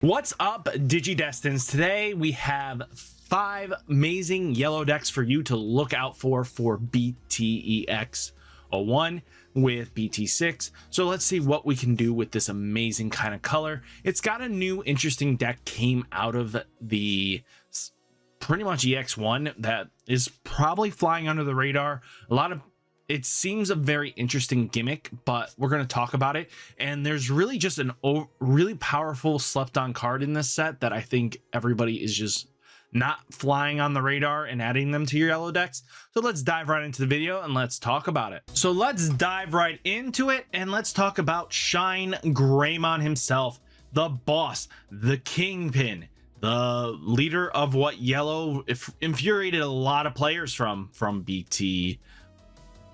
What's up, Digidestins? Today we have 5 amazing yellow decks for you to look out for BTEX-1 with BT6. So let's see what we can do with this amazing kind of color. It's got a new interesting deck came out of the pretty much EX-1 that is probably flying under the radar. It seems a very interesting gimmick, but we're going to talk about it. And there's really just a really powerful slept on card in this set that I think everybody is just not flying on the radar and adding them to your yellow decks. So let's dive right into the video and let's talk about it. So let's dive right into it and let's talk about Shine Greymon himself, the boss, the kingpin, the leader of what yellow infuriated a lot of players from BT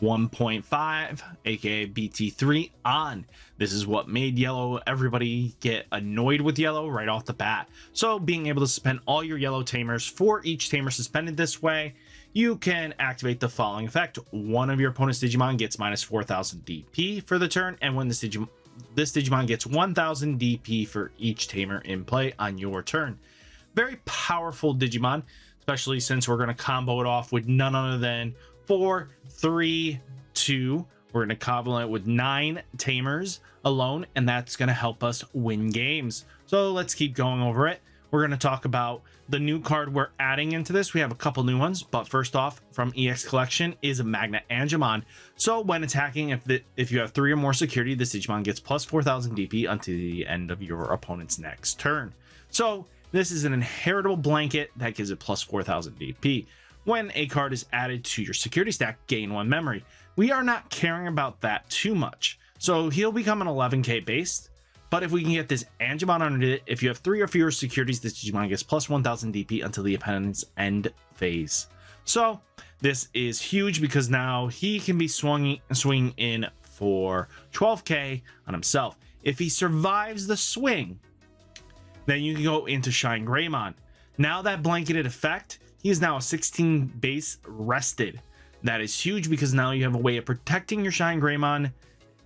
1.5 aka BT3 on. This is what made yellow everybody get annoyed with yellow right off the bat. So being able to suspend all your yellow tamers, for each tamer suspended this way, you can activate the following effect. One of your opponent's Digimon gets minus 4,000 DP for the turn, and when this Digimon gets 1,000 DP for each tamer in play on your turn. Very powerful Digimon, especially since we're going to combo it off with none other than 4, 3, 2. We're going to combo it with 9 tamers alone, and that's going to help us win games. So let's keep going over it. We're going to talk about the new card we're adding into this. We have a couple new ones, but first off, from EX Collection is a Magna Angemon. So when attacking, if you have 3 or more security, this Digimon gets plus 4,000 DP until the end of your opponent's next turn. So this is an inheritable blanket that gives it plus 4,000 DP. When a card is added to your security stack, gain 1 memory. We are not caring about that too much. So he'll become an 11k base. But if we can get this Angemon under it, if you have 3 or fewer securities, this Digimon gets plus 1,000 DP until the opponent's end phase. So this is huge because now he can be swinging in for 12k on himself. If he survives the swing, then you can go into Shine Greymon. Now that blanketed effect, he is now a 16 base rested. That is huge because now you have a way of protecting your Shine Greymon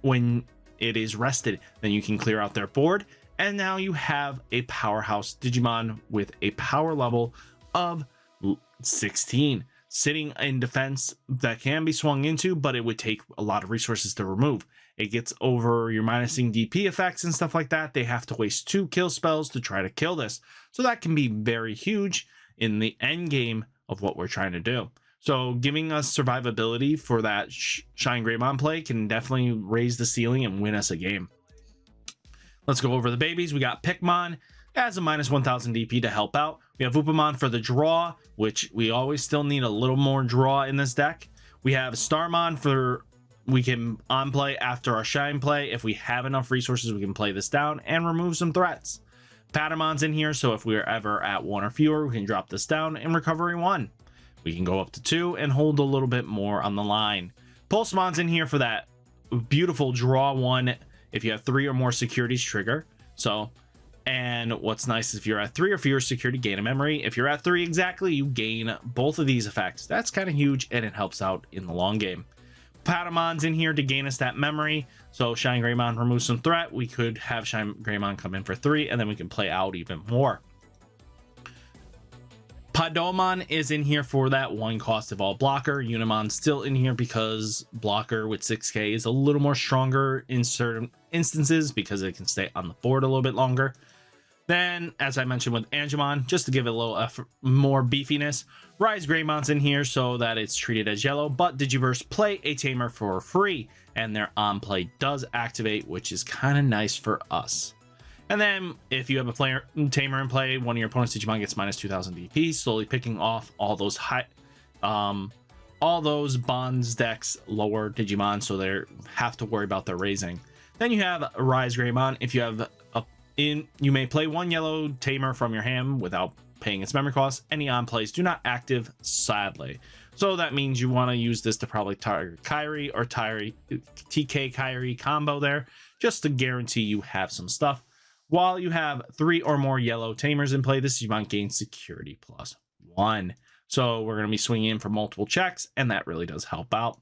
when it is rested. Then you can clear out their board, and now you have a powerhouse Digimon with a power level of 16, sitting in defense that can be swung into, but it would take a lot of resources to remove. It gets over your minusing DP effects and stuff like that. They have to waste 2 kill spells to try to kill this. So that can be very huge in the end game of what we're trying to do. So giving us survivability for that Shine Greymon play can definitely raise the ceiling and win us a game. Let's go over the babies. We got Pikmon as a minus 1,000 DP to help out. We have Upamon for the draw, which we always still need a little more draw in this deck. We have Starmon for we can on play after our Shine play. If we have enough resources, we can play this down and remove some threats. Patamon's in here, so if we are ever at 1 or fewer, we can drop this down in recovery 1. We can go up to 2 and hold a little bit more on the line. Pulsemon's in here for that beautiful draw 1 if you have 3 or more securities trigger. So, and what's nice is if you're at 3 or fewer security, gain a memory. If you're at 3 exactly, you gain both of these effects. That's kind of huge, and it helps out in the long game. Patamon's in here to gain us that memory. So Shine Greymon removes some threat. We could have Shine Greymon come in for 3, and then we can play out even more. Padomon is in here for that 1 cost of all blocker. Unimon's still in here because blocker with 6k is a little more stronger in certain instances because it can stay on the board a little bit longer. Then, as I mentioned with Angemon, just to give it a little more beefiness, Rise Greymon's in here so that it's treated as yellow, but Digiverse play a tamer for free, and their on play does activate, which is kind of nice for us. And then, if you have a tamer in play, one of your opponent's Digimon gets minus 2,000 DP, slowly picking off all those bonds decks lower Digimon, so they have to worry about their raising. Then you have Rise Greymon. If you have you may play 1 yellow tamer from your hand without paying its memory cost. Any on plays do not active, sadly. So that means you want to use this to probably target Kyrie or TK Kyrie combo there, just to guarantee you have some stuff. While you have 3 or more yellow tamers in play, this Digimon gains security plus 1. So we're going to be swinging in for multiple checks, and that really does help out.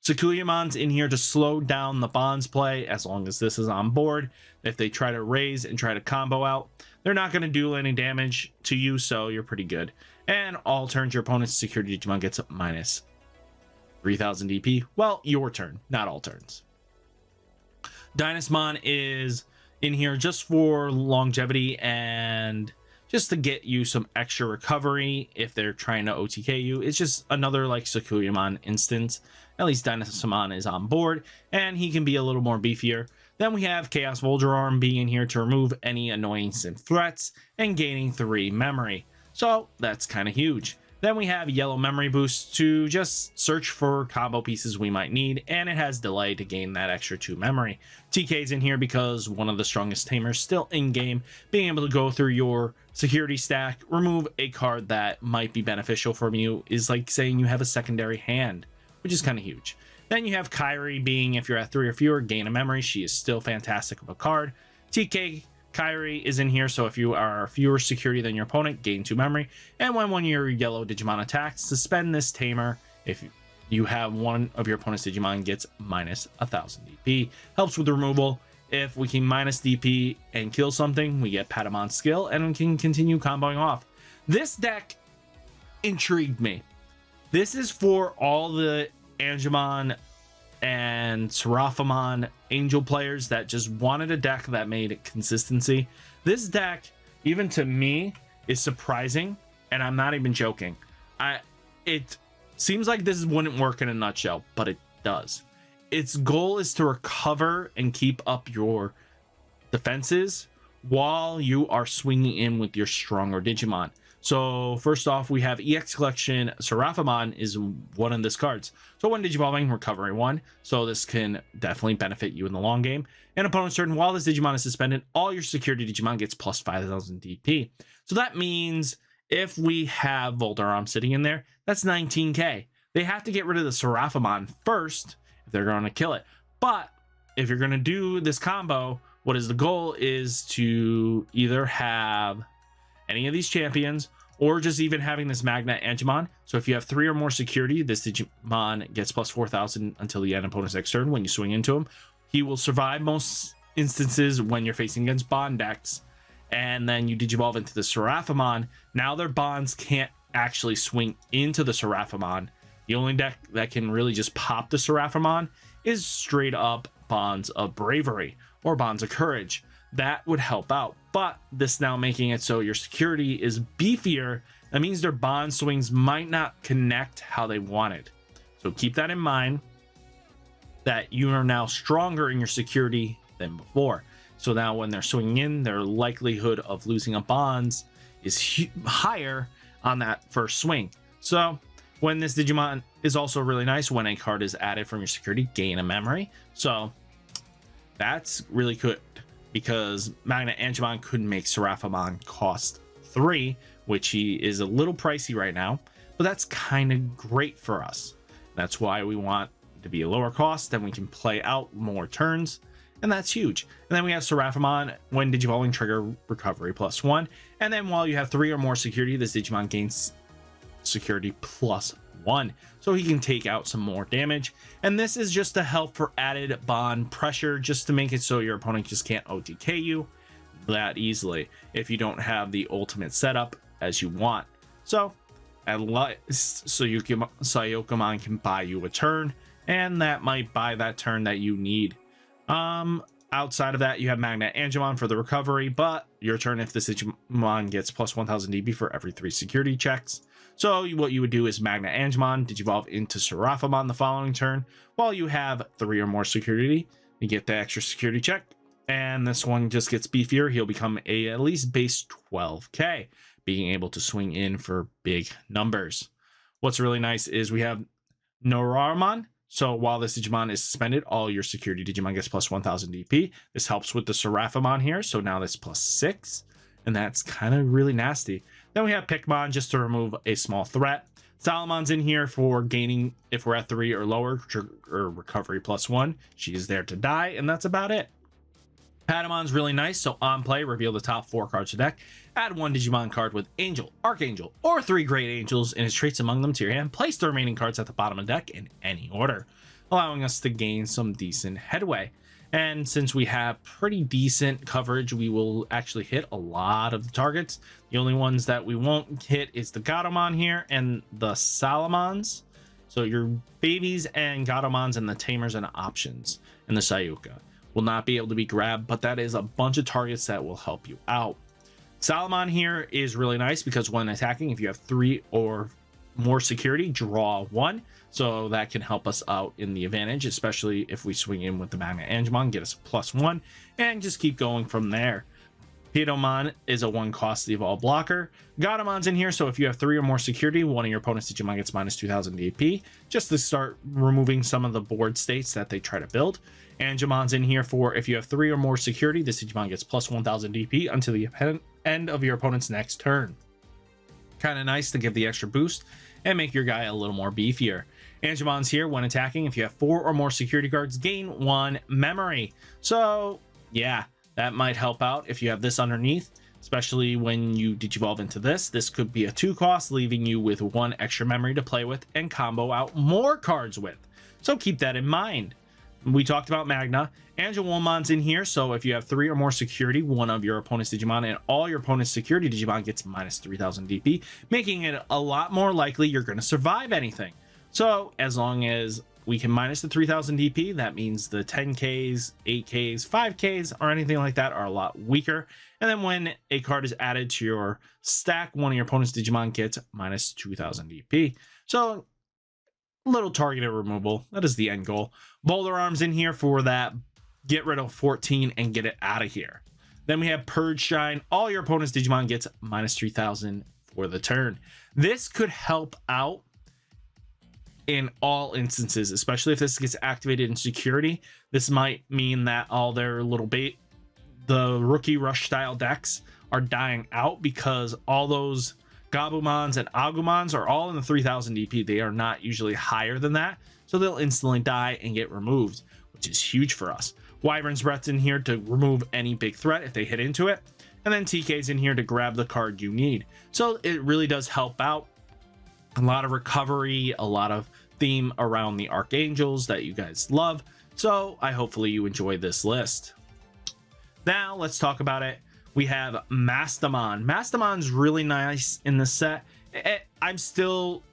Sukuyamon's in here to slow down the bonds play as long as this is on board. If they try to raise and try to combo out, they're not going to do any damage to you, so you're pretty good. And all turns your opponent's security Digimon gets minus 3000 DP. Well, your turn, not all turns. Dynasmon is in here just for longevity and just to get you some extra recovery if they're trying to OTK you. It's just another like Sakuyamon instance. At least Dynasmon is on board and he can be a little more beefier. Then we have Chaos Volgararm being in here to remove any annoying sim threats and gaining 3 memory. So that's kind of huge. Then we have Yellow Memory Boost to just search for combo pieces we might need, and it has delay to gain that extra 2 memory. TK's in here because one of the strongest tamers still in game, being able to go through your security stack, remove a card that might be beneficial from you is like saying you have a secondary hand, which is kind of huge. Then you have Kairi being, if you're at 3 or fewer, gain a memory. She is still fantastic of a card. TK Kairi is in here, so if you are fewer security than your opponent, gain 2 memory. And when one of your yellow Digimon attacks, suspend this tamer. If you have one of your opponent's Digimon gets minus 1000 DP. Helps with removal. If we can minus DP and kill something, we get Patamon skill and we can continue comboing off. This deck intrigued me. This is for all the Angemon and Seraphimon Angel players that just wanted a deck that made consistency. This deck, even to me, is surprising, and I'm not even joking. It seems like this wouldn't work in a nutshell, but it does. Its goal is to recover and keep up your defenses while you are swinging in with your stronger Digimon. So first off, we have EX Collection. Seraphimon is one of this cards. So when Digivolving, recovery 1. So this can definitely benefit you in the long game. And opponent's turn, while this Digimon is suspended, all your security Digimon gets plus 5000 DP. So that means if we have Volgararm sitting in there, that's 19k. They have to get rid of the Seraphimon first if they're going to kill it. But if you're going to do this combo, what is the goal is to either have any of these champions or just even having this Magna Angemon. So if you have 3 or more security, this Digimon gets plus 4000 until the end opponent's next turn when you swing into him. He will survive most instances when you're facing against bond decks, and then you Digivolve into the Seraphimon. Now their bonds can't actually swing into the Seraphimon. The only deck that can really just pop the Seraphimon is straight up Bonds of Bravery or Bonds of Courage. That would help out, but this now making it so your security is beefier. That means their bond swings might not connect how they wanted. So keep that in mind, that you are now stronger in your security than before. So now when they're swinging in, their likelihood of losing a bonds is higher on that first swing. So when this Digimon is also really nice, when a card is added from your security, gain a memory. So that's really good, because Magna Angemon could make Seraphimon cost 3, which he is a little pricey right now, but that's kind of great for us. That's why we want to be a lower cost, then we can play out more turns, and that's huge. And then we have Seraphimon, when Digivolving, trigger recovery plus 1, and then while you have 3 or more security, this Digimon gains security plus 1, so he can take out some more damage. And this is just to help for added bond pressure, just to make it so your opponent just can't OTK you that easily if you don't have the ultimate setup as you want. So at least Sayokamon can buy you a turn, and that might buy that turn that you need. Outside of that, you have Magna Angemon for the recovery, but your turn if this Digimon gets plus 1000 DP for every 3 security checks. So what you would do is Magna Angemon, Digivolve into Seraphimon the following turn. While you have 3 or more security, you get the extra security check, and this one just gets beefier. He'll become a at least base 12k, being able to swing in for big numbers. What's really nice is we have Noramon. So while this Digimon is suspended, all your security Digimon gets plus 1000 DP. This helps with the Seraphimon here, so now that's plus 6, and that's kind of really nasty. Then we have Pikmon just to remove a small threat. Salamon's in here for gaining, if we're at 3 or lower, or recovery plus 1. She is there to die, and that's about it. Patamon's really nice, so on play, reveal the top 4 cards of the deck. Add 1 Digimon card with Angel, Archangel, or 3 Great Angels and its traits among them to your hand. Place the remaining cards at the bottom of the deck in any order, allowing us to gain some decent headway. And since we have pretty decent coverage, we will actually hit a lot of the targets. The only ones that we won't hit is the Gatomon here and the Salamons. So your babies and Gatomons and the Tamers and options and the Sayuka will not be able to be grabbed, but that is a bunch of targets that will help you out. Salamon here is really nice because when attacking, if you have 3 or more security, draw 1. So that can help us out in the advantage, especially if we swing in with the Magna Angemon, get us a +1, and just keep going from there. Pidomon is a 1 cost evolve blocker. Gatomon's in here, so if you have 3 or more security, one of your opponent's Digimon gets -2000 DP, just to start removing some of the board states that they try to build. Angemon's in here for if you have 3 or more security, this Digimon gets +1000 DP until the end of your opponent's next turn. Kind of nice to give the extra boost and make your guy a little more beefier. Angemon's here when attacking. If you have 4 or more security cards, gain 1 memory. So yeah, that might help out if you have this underneath, especially when you digivolve into this. This could be a 2 cost, leaving you with 1 extra memory to play with and combo out more cards with. So keep that in mind. We talked about Magna. Angewomon's in here, so if you have 3 or more security, one of your opponent's Digimon and all your opponent's security Digimon gets -3000 DP, making it a lot more likely you're going to survive anything. So as long as we can minus the 3000 DP, that means the 10Ks, 8Ks, 5Ks, or anything like that are a lot weaker. And then when a card is added to your stack, one of your opponent's Digimon gets -2000 DP. So little targeted removal. That is the end goal. Boulder Arms in here for that. Get rid of 14 and get it out of here. Then we have Purge Shine. All your opponent's Digimon gets -3000 for the turn. This could help out in all instances, especially if this gets activated in security. This might mean that all their little the rookie rush style decks are dying out because all those Gabumons and Agumons are all in the 3000 DP. They are not usually higher than that, so they'll instantly die and get removed, which is huge for us. Wyvern's Breath's in here to remove any big threat if they hit into it, and then TK's in here to grab the card you need. So it really does help out. A lot of recovery, a lot of theme around the Archangels that you guys love. So hopefully you enjoy this list. Now let's talk about it. We have Mastermind. Mastermind's really nice in the set.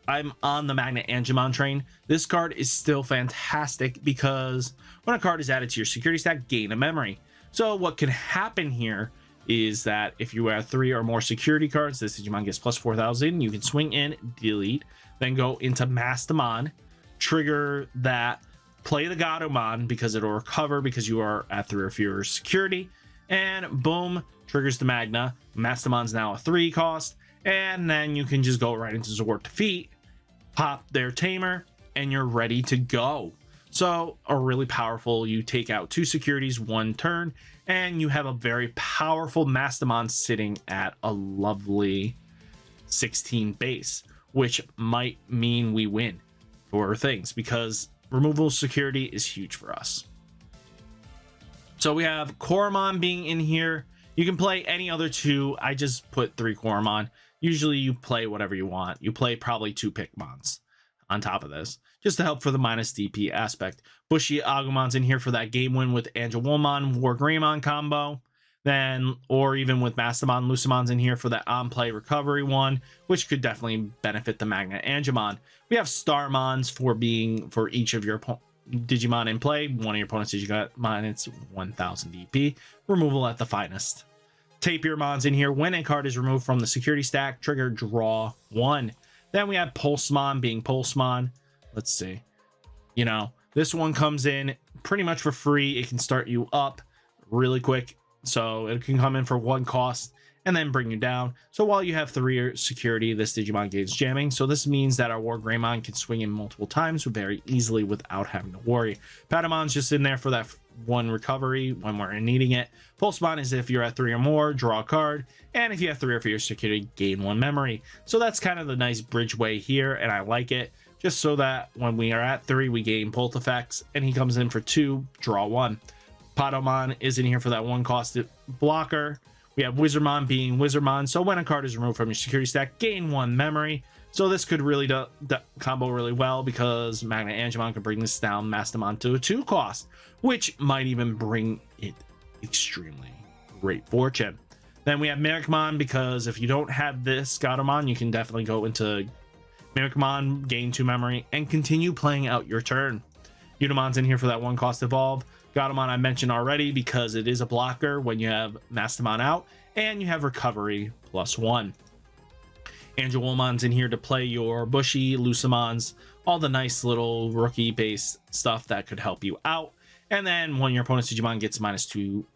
I'm on the Magna Angemon train. This card is still fantastic because when a card is added to your security stack, gain a memory. So what can happen here is that if you have 3 or more security cards, this Digimon gets +4000. You can swing in, delete, then go into Mastermind, trigger that, play the Gatomon because it'll recover because you are at 3 or fewer security, and boom, triggers the Magna. Mastermind's now a 3 cost, and then you can just go right into Zord Defeat, pop their Tamer, and you're ready to go. So a really powerful, you take out 2 securities 1 turn, and you have a very powerful Mastermind sitting at a lovely 16 base, which might mean we win for things because removal security is huge for us. So we have Koromon being in here. You can play any other 2. I just put 3 Koromon. Usually you play whatever you want. You play probably 2 Pikmons on top of this, just to help for the -DP aspect. Bushy Agumon's in here for that game win with Angelwomon War Greymon combo. Then, or even with Mastermind, Lucimon's in here for that on-play recovery one, which could definitely benefit the Magna Angemon. We have Starmons for each of your Digimon in play. One of your opponent's Digimon, it's 1000 DP. Removal at the finest. Tapirmon's in here. When a card is removed from the security stack, trigger draw 1. Then we have Pulsemon being Pulsemon. Let's see. You know, this one comes in pretty much for free. It can start you up really quick. So it can come in for 1 cost and then bring you down. So while you have 3 security, this Digimon gains jamming. So this means that our War Greymon can swing in multiple times very easily without having to worry. Patamon's just in there for that 1 recovery when we're needing it. Pulsemon is if you're at 3 or more, draw a card. And if you have 3 or fewer security, gain 1 memory. So that's kind of the nice bridge way here, and I like it. Just so that when we are at 3, we gain Pult effects, and he comes in for 2, draw 1. Padomon is in here for that 1 cost blocker. We have Wizardmon being Wizardmon, so when a card is removed from your security stack, gain 1 memory. So this could really combo really well, because Magna Angemon could bring this down Mastermind to a 2 cost, which might even bring it extremely great fortune. Then we have Mimicmon, because if you don't have this Gatomon, you can definitely go into Mimicmon, gain 2 memory, and continue playing out your turn. Unimon's in here for that 1 cost evolve. Gatomon I mentioned already, because it is a blocker when you have Mastermind out, and you have recovery +1. Angelwomon's in here to play your Bushy, Lucimons, all the nice little rookie based stuff that could help you out. And then when your opponent's Digimon gets -2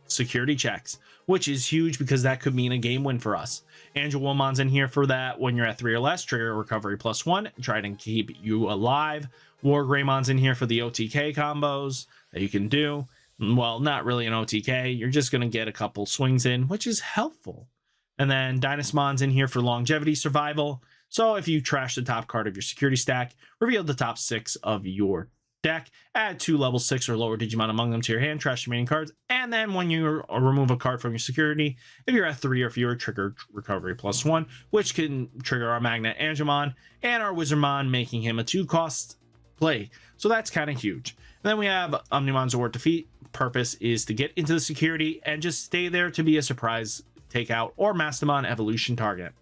security checks, which is huge, because that could mean a game win for us. Angelwomon's in here for that when you're at 3 or less, trigger recovery +1, try to keep you alive. War Greymon's in here for the OTK combos that you can do. Well, not really an OTK, you're just going to get a couple swings in, which is helpful. And then Dynasmon's in here for longevity survival. So if you trash the top card of your security stack, reveal the top 6 of your deck, add 2 level 6 or lower Digimon among them to your hand, trash the remaining cards, and then when you remove a card from your security, if you're at 3 or fewer, trigger recovery +1, which can trigger our Magna Angemon and our Wizardmon, making him a 2 cost play. So that's kind of huge. And then we have Omnimon's Award Defeat. Purpose is to get into the security and just stay there to be a surprise takeout or Mastermind evolution target.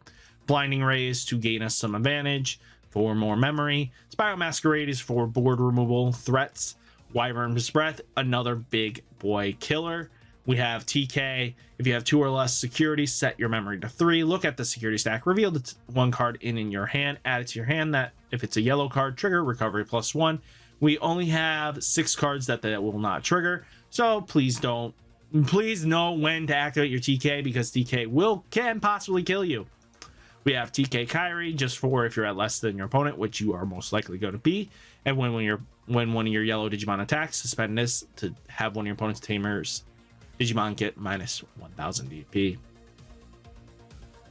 Blinding Rays to gain us some advantage for more memory. Spiral Masquerade is for board removal threats. Wyvern's Breath, another big boy killer. We have TK. If you have 2 or less security, set your memory to 3. Look at the security stack. Reveal the 1 card in your hand. Add it to your hand. That if it's a yellow card, trigger recovery +1. We only have 6 cards that will not trigger. So please know when to activate your TK, because TK can possibly kill you. We have TK Kyrie, just for if you're at less than your opponent, which you are most likely going to be. And when one of your yellow Digimon attacks, suspend this to have one of your opponent's tamers Digimon get -1000 DP.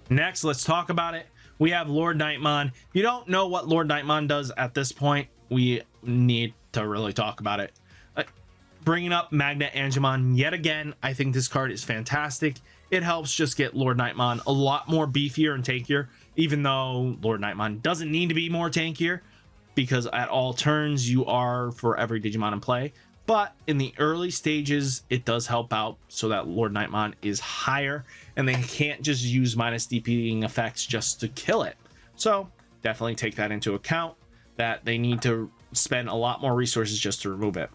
Next, let's talk about it. We have Lord Nightmon. If you don't know what Lord Nightmon does at this point, we need to really talk about it. Bringing up Magna Angemon yet again, I think this card is fantastic. It helps just get Lord Nightmon a lot more beefier and tankier, even though Lord Nightmon doesn't need to be more tankier, because at all turns you are for every Digimon in play. But in the early stages, it does help out so that Lord Nightmon is higher, and they can't just use -DPing effects just to kill it. So definitely take that into account, that they need to spend a lot more resources just to remove it.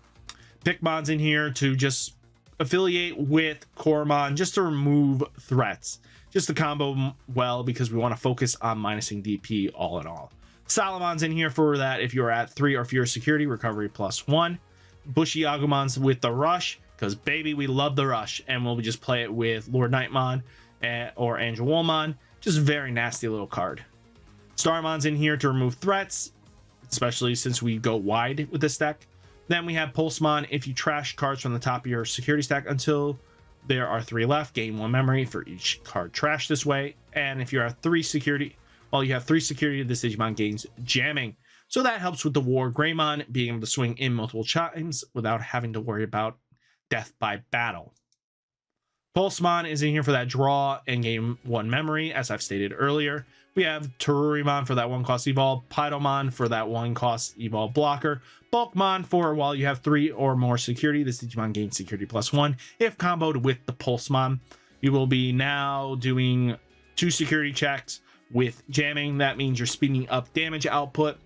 Pikmon's in here to just affiliate with Coromon, just to remove threats, just to combo well, because we want to focus on minusing DP all in all. Salomon's in here for that if you're at 3 or fewer security, recovery +1. Bushy Agumon's with the rush, because baby, we love the rush, and we'll just play it with Lord Nightmon or Angelwomon. Just very nasty little card. Starmon's in here to remove threats, especially since we go wide with this deck. Then we have Pulsemon. If you trash cards from the top of your security stack until there are 3 left, gain 1 memory for each card trashed this way. And if you're at 3 security, while you have 3 security, this Digimon gains jamming. So that helps with the War Greymon being able to swing in multiple times without having to worry about death by battle. Pulsemon is in here for that draw and gain 1 memory, as I've stated earlier. We have Terurimon for that 1 cost evolve, Pydomon for that 1 cost evolve blocker, Bulkmon for while you have 3 or more security, this Digimon gains security +1. If comboed with the Pulsemon, you will be now doing 2 security checks with jamming. That means you're speeding up damage output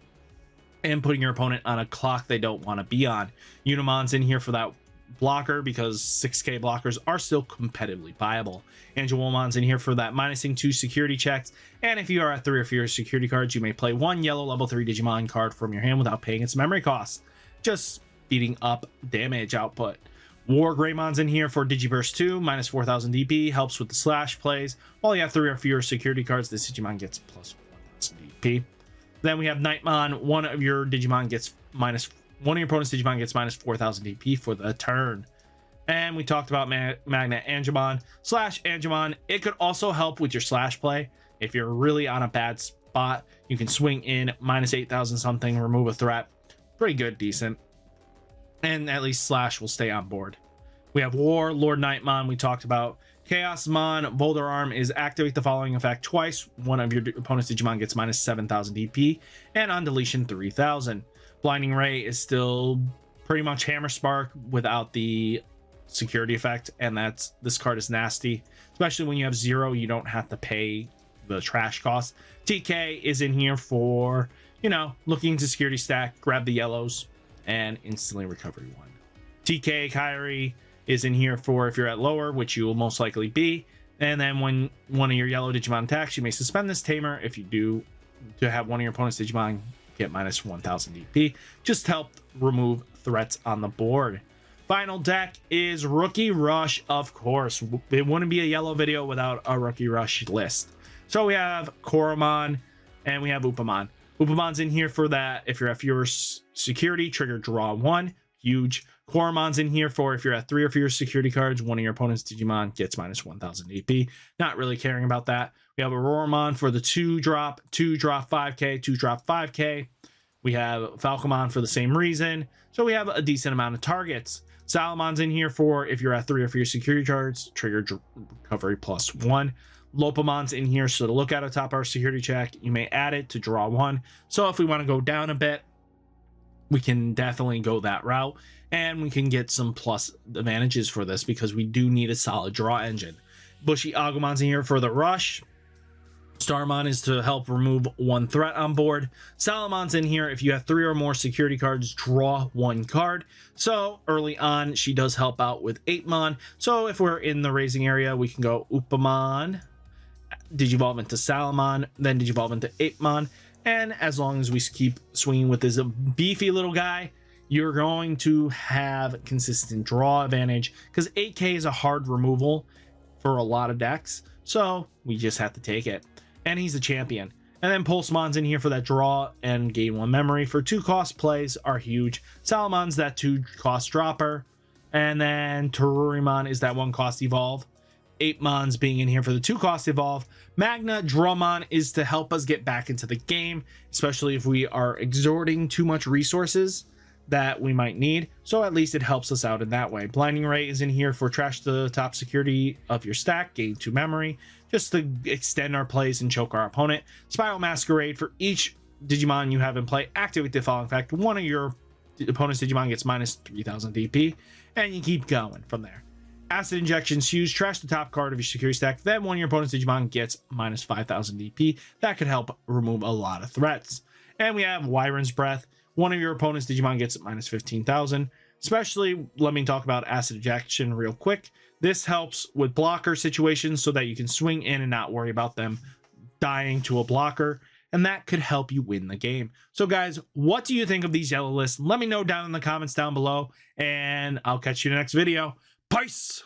and putting your opponent on a clock they don't want to be on. Unimon's in here for that blocker, because 6k blockers are still competitively viable. Angelwomon's in here for that minusing 2 security checks, and if you are at 3 or fewer security cards, you may play 1 yellow level 3 Digimon card from your hand without paying its memory cost, just speeding up damage output. War Greymon's in here for Digiburst 2, -4000 DP, helps with the slash plays. While you have 3 or fewer security cards, this Digimon gets +1000 DP. Then we have Nightmon. One of your Digimon gets one of your opponent's Digimon gets -4000 DP for the turn. And we talked about Magna Angemon / Angemon. It could also help with your slash play. If you're really on a bad spot, you can swing in -8000 something, remove a threat. Pretty good, decent. And at least slash will stay on board. We have War, Lord Nightmon, we talked about. Chaosmon Boulder Arm is activate the following effect twice. One of your opponent's Digimon gets minus 7,000 DP, and on deletion 3,000. Blinding Ray is still pretty much Hammer Spark without the security effect, and this card is nasty, especially when you have 0. You don't have to pay the trash cost. TK is in here for, you know, looking to security stack, grab the yellows, and instantly recovery 1. TK Kairi is in here for if you're at lower, which you will most likely be, and then when one of your yellow Digimon attacks, you may suspend this tamer. If you do, to have one of your opponent's Digimon get minus 1,000 DP, just help remove threats on the board. Final deck is Rookie Rush, of course. It wouldn't be a yellow video without a Rookie Rush list. So we have Koromon and we have Upamon. Upamon's in here for that. If you're at fewer security, trigger draw 1. Huge. Koromon's in here for if you're at 3 or fewer security cards, one of your opponent's Digimon gets minus 1,000 AP. Not really caring about that. We have Auroromon for the 2-drop 5k, 2-drop 5k. We have Falcomon for the same reason. So we have a decent amount of targets. Salamon's in here for if you're at 3 or fewer security cards, trigger recovery plus 1. Lopamon's in here, so to look at atop our security check, you may add it to draw 1. So if we want to go down a bit, we can definitely go that route, and we can get some plus advantages for this because we do need a solid draw engine. Bushy Agumon's in here for the rush. Starmon is to help remove 1 threat on board. Salamon's in here if you have 3 or more security cards, draw 1 card. So early on, she does help out with 8mon. So if we're in the raising area, we can go Upamon, Digivolve into Salamon, then Digivolve into 8mon. And as long as we keep swinging with this beefy little guy, you're going to have consistent draw advantage because 8k is a hard removal for a lot of decks. So we just have to take it. And he's a champion. And then Pulsemon's in here for that draw and gain 1 memory. For 2 cost plays are huge. Salamon's that 2 cost dropper. And then Terurimon is that 1 cost evolve. 8mon's being in here for the 2 cost evolve. Magna Drummon is to help us get back into the game, especially if we are exerting too much resources that we might need. So at least it helps us out in that way. Blinding Ray is in here for trash the top security of your stack, gain 2 memory, just to extend our plays and choke our opponent. Spiral Masquerade, for each Digimon you have in play, activate the following effect. One of your opponent's Digimon gets minus 3,000 DP, and you keep going from there. Acid Injection's huge. Trash the top card of your security stack, then one of your opponent's Digimon gets minus 5,000 DP. That could help remove a lot of threats. And we have Wyron's Breath. One of your opponent's Digimon gets minus 15,000. Especially, let me talk about Acid Injection real quick. This helps with blocker situations so that you can swing in and not worry about them dying to a blocker. And that could help you win the game. So guys, what do you think of these yellow lists? Let me know down in the comments down below. And I'll catch you in the next video. Peace!